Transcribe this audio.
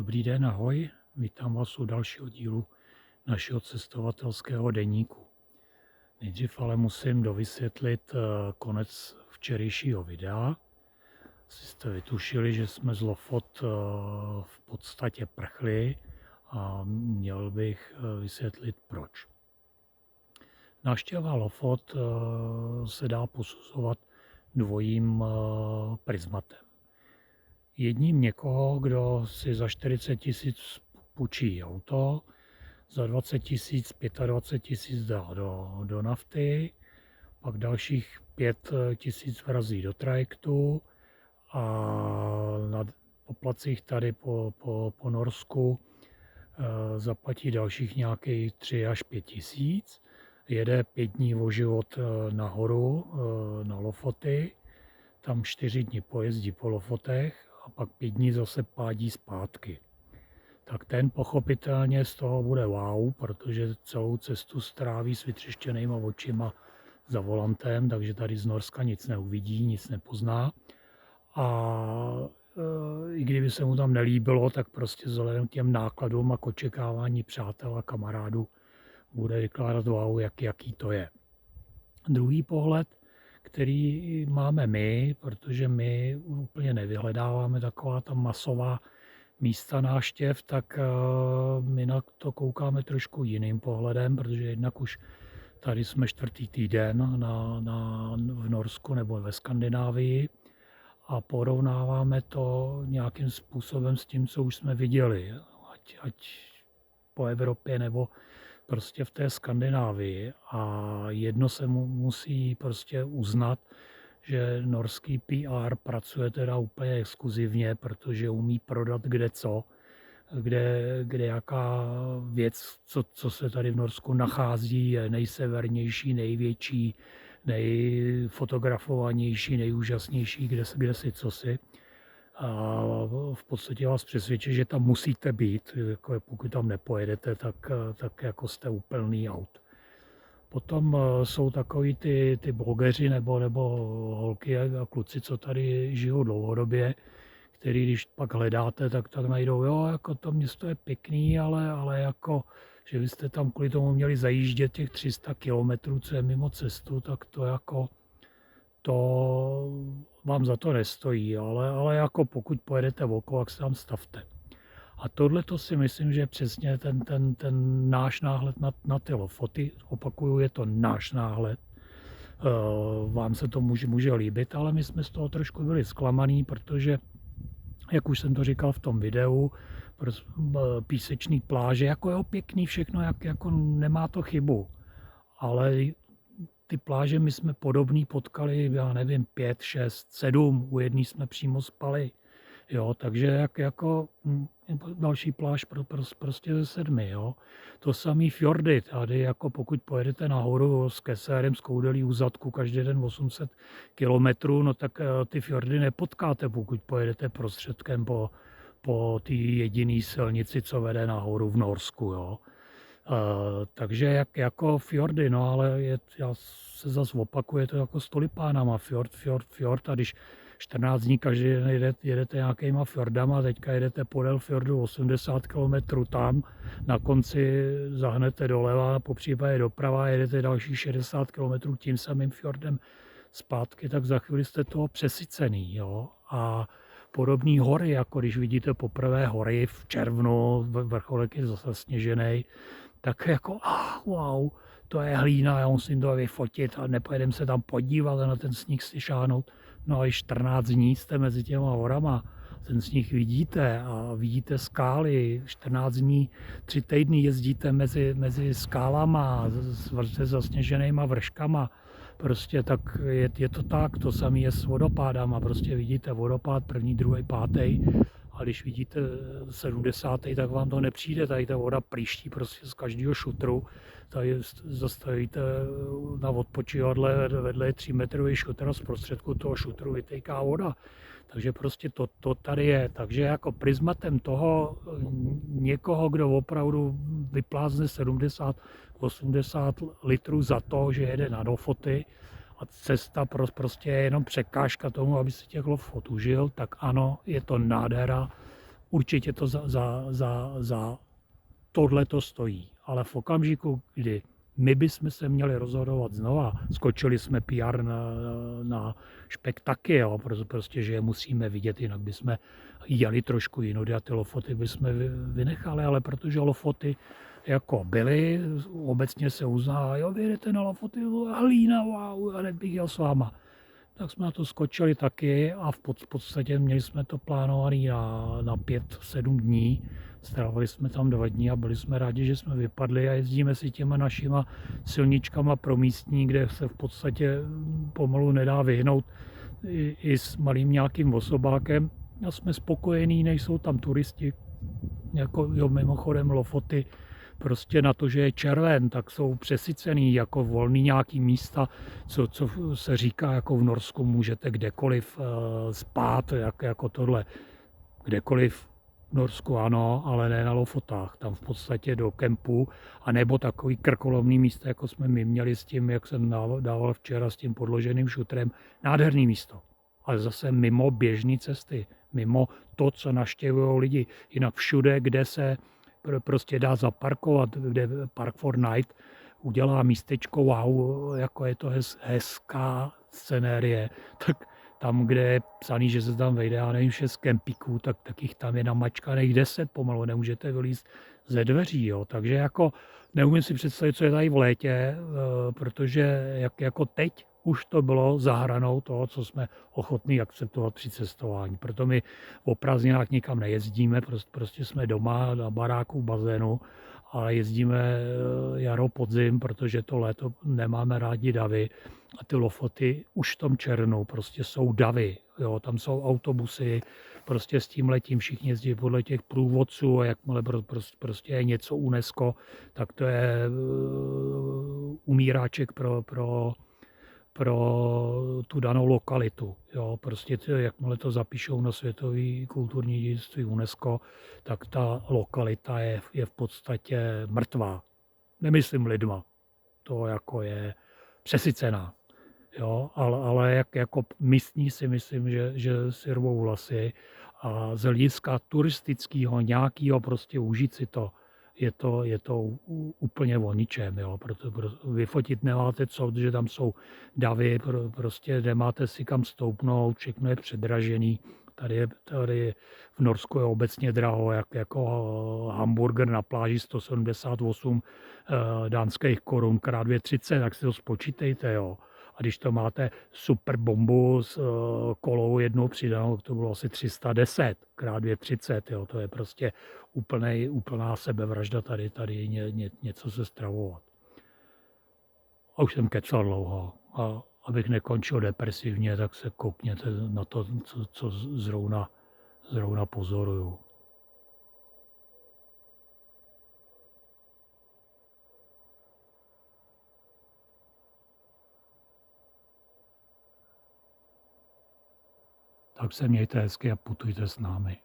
Dobrý den, ahoj. Vítám vás u dalšího dílu našeho cestovatelského deníku. Nejdřív ale musím dovysvětlit konec včerejšího videa. Asi jste vytušili, že jsme z Lofot v podstatě prchli a měl bych vysvětlit proč. Návštěva Lofot se dá posuzovat dvojím prismatem. Jedním někoho, kdo si za 40 000 půjčí auto, za 20 000, 25 000 dá do nafty, pak dalších 5 000 vrazí do trajektu a na poplacích tady po Norsku zaplatí dalších nějakých 3 až 5 000. Jede 5 dní o život nahoru na Lofoty, tam 4 dny pojezdí po Lofotech a pak 5 dní zase pádí zpátky. Tak ten pochopitelně z toho bude wow, protože celou cestu stráví s vytřeštěnýma očima za volantem, takže tady z Norska nic neuvidí, nic nepozná. A i kdyby se mu tam nelíbilo, tak prostě vzhledem k těm nákladům a k očekávání přátel a kamarádů bude vykládat wow, jaký to je. Druhý pohled, který máme my, protože my úplně nevyhledáváme taková ta masová místa návštěv, tak my na to koukáme trošku jiným pohledem, protože jednak už tady jsme 4. týden v Norsku nebo ve Skandinávii a porovnáváme to nějakým způsobem s tím, co už jsme viděli, ať po Evropě nebo prostě v té Skandinávii. A jedno se musí prostě uznat, že norský PR pracuje teda úplně exkluzivně, protože umí prodat kde jaká věc, co se tady v Norsku nachází, je nejsevernější, největší, nejfotografovanější, nejúžasnější, kde si, co si. A v podstatě vás přesvědčí, že tam musíte být, jako pokud tam nepojedete, tak jako jste úplný aut. Potom jsou takový ty blogeři nebo holky a kluci, co tady žijou dlouhodobě, který když pak hledáte, tak najdou, jo, jako to město je pěkný, ale jako, že vy jste tam kvůli tomu měli zajíždět těch 300 kilometrů, co je mimo cestu, tak to jako, to vám za to nestojí, ale jako pokud pojedete okolo, tak se tam stavte. A tohle to si myslím, že je přesně ten náš náhled na ty Lofoty. Opakuju, je to náš náhled. Vám se to může líbit, ale my jsme z toho trošku byli zklamaný, protože, jak už jsem to říkal v tom videu, písečný pláže, jako je pěkný všechno, jako nemá to chybu. Ale ty pláže my jsme podobný potkali, já nevím, 5, 6, 7, u jedné jsme přímo spali. Jo, takže jako další pláž prostě ze 7. Jo. To samý fjordy, tady jako pokud pojedete nahoru s Kesérem, z Koudelí u Zadku každý den 800 kilometrů, no tak ty fjordy nepotkáte, pokud pojedete prostředkem po té jediné silnici, co vede nahoru v Norsku. Jo. Takže jako fjordy, no ale já se zase opakuju, je to jako s tulipánama, fjord a když 14 dní každý den jedete nějakýma fjordama, teďka jedete podél fjordu 80 km tam, na konci zahnete doleva, popřípadě doprava, jedete další 60 km tím samým fjordem zpátky, tak za chvíli jste toho přesycený. Jo? A podobný hory, jako když vidíte poprvé hory v červnu, vrcholek je zase sněžený, tak jako wow, to je hlína, já musím to vyfotit a nepojedeme se tam podívat a na ten sníh si šáhnout. No a i 14 dní jste mezi těma horama, ten sníh vidíte a vidíte skály, 14 dní, 3 týdny jezdíte mezi skálama se zasněženýma vrškama. Prostě tak je to tak, to samé je s vodopádama, prostě vidíte vodopád, první, druhý, pátý. A když vidíte 70., tak vám to nepřijde, tady ta voda příští prostě z každého šutru. Tady zastavíte na odpočívadle, vedle je 3metrový šutr a z prostředku toho šutru vytejká voda. Takže prostě to tady je. Takže jako prismatem toho někoho, kdo opravdu vyplázne 70-80 litrů za to, že jede na Lofoty, a cesta prostě je jenom překážka tomu, aby si těch Lofot užil, tak ano, je to nádhera. určitě to za tohle to stojí. Ale v okamžiku, kdy my bychom se měli rozhodovat znova, skočili jsme PR na špek taky, jo, prostě, že je musíme vidět, jinak bychom jeli trošku jinudy a ty lofoty bychom vynechali, ale protože lofoty jako byly, obecně se uzná, jo, vy jdete na lofoty, hlína, wow, a hned bych jel s váma. Tak jsme na to skočili taky a v podstatě měli jsme to plánované na 5-7 dní. Strávili jsme tam 2 dny a byli jsme rádi, že jsme vypadli a jezdíme si těma našima silničkama pro místní, kde se v podstatě pomalu nedá vyhnout i s malým nějakým osobákem. A jsme spokojení, nejsou tam turisti, jako jo, mimochodem Lofoty, prostě na to, že je červen, tak jsou přesycený jako volný nějaký místa, co se říká jako v Norsku, můžete kdekoliv spát, jako tohle. Kdekoliv v Norsku ano, ale ne na Lofotách, tam v podstatě do kempu, anebo takový krkolovný místo, jako jsme my měli s tím, jak jsem dával včera s tím podloženým šutrem, nádherný místo. Ale zase mimo běžné cesty, mimo to, co naštěvují lidi. Jinak všude, kde se prostě dá zaparkovat, kde Park for Night udělá místečko, wow, jako je to hezká scenérie, tak tam, kde je psaný, že se tam vejde, já nevím, 6 kempíků, tak jich tam je namačkaných 10 pomalu, nemůžete vylízt ze dveří, jo. Takže jako neumím si představit, co je tady v létě, protože jako teď už to bylo za hranou toho, co jsme ochotní akceptovat při cestování. Proto my o prázdninách nikam nejezdíme, prostě jsme doma na baráku, v bazénu, ale jezdíme jaro, podzim, protože to léto nemáme rádi davy a ty Lofoty už v tom červnu prostě jsou davy, jo, tam jsou autobusy, prostě s tím letím všichni jezdí podle těch průvodců a jakmile prostě je něco UNESCO, tak to je umíráček pro tu danou lokalitu. Jo, prostě jakmile to zapíšou na světové kulturní dědictví UNESCO, tak ta lokalita je v podstatě mrtvá. Nemyslím lidma, to jako je přesycená. Jo, ale jako místní si myslím, že si rvou vlasy a z hlediska turistického nějakého prostě užít si to, je to úplně o ničem, jo. Proto vyfotit nemáte co, protože tam jsou davy, prostě nemáte si kam stoupnout, všechno je předražený. Tady v Norsku je obecně draho, jako hamburger na pláži 178 dánských korun krát 2,30, tak si to spočítejte, jo. A když to máte super bombu s kolou jednou přidanou, to bylo asi 310 krát 2,30, jo. To je prostě úplná sebevražda tady něco se stravovat. A už jsem kecal dlouho. A abych nekončil depresivně, tak se koukněte na to, co zrovna pozoruju. Tak se mějte hezky a putujte s námi.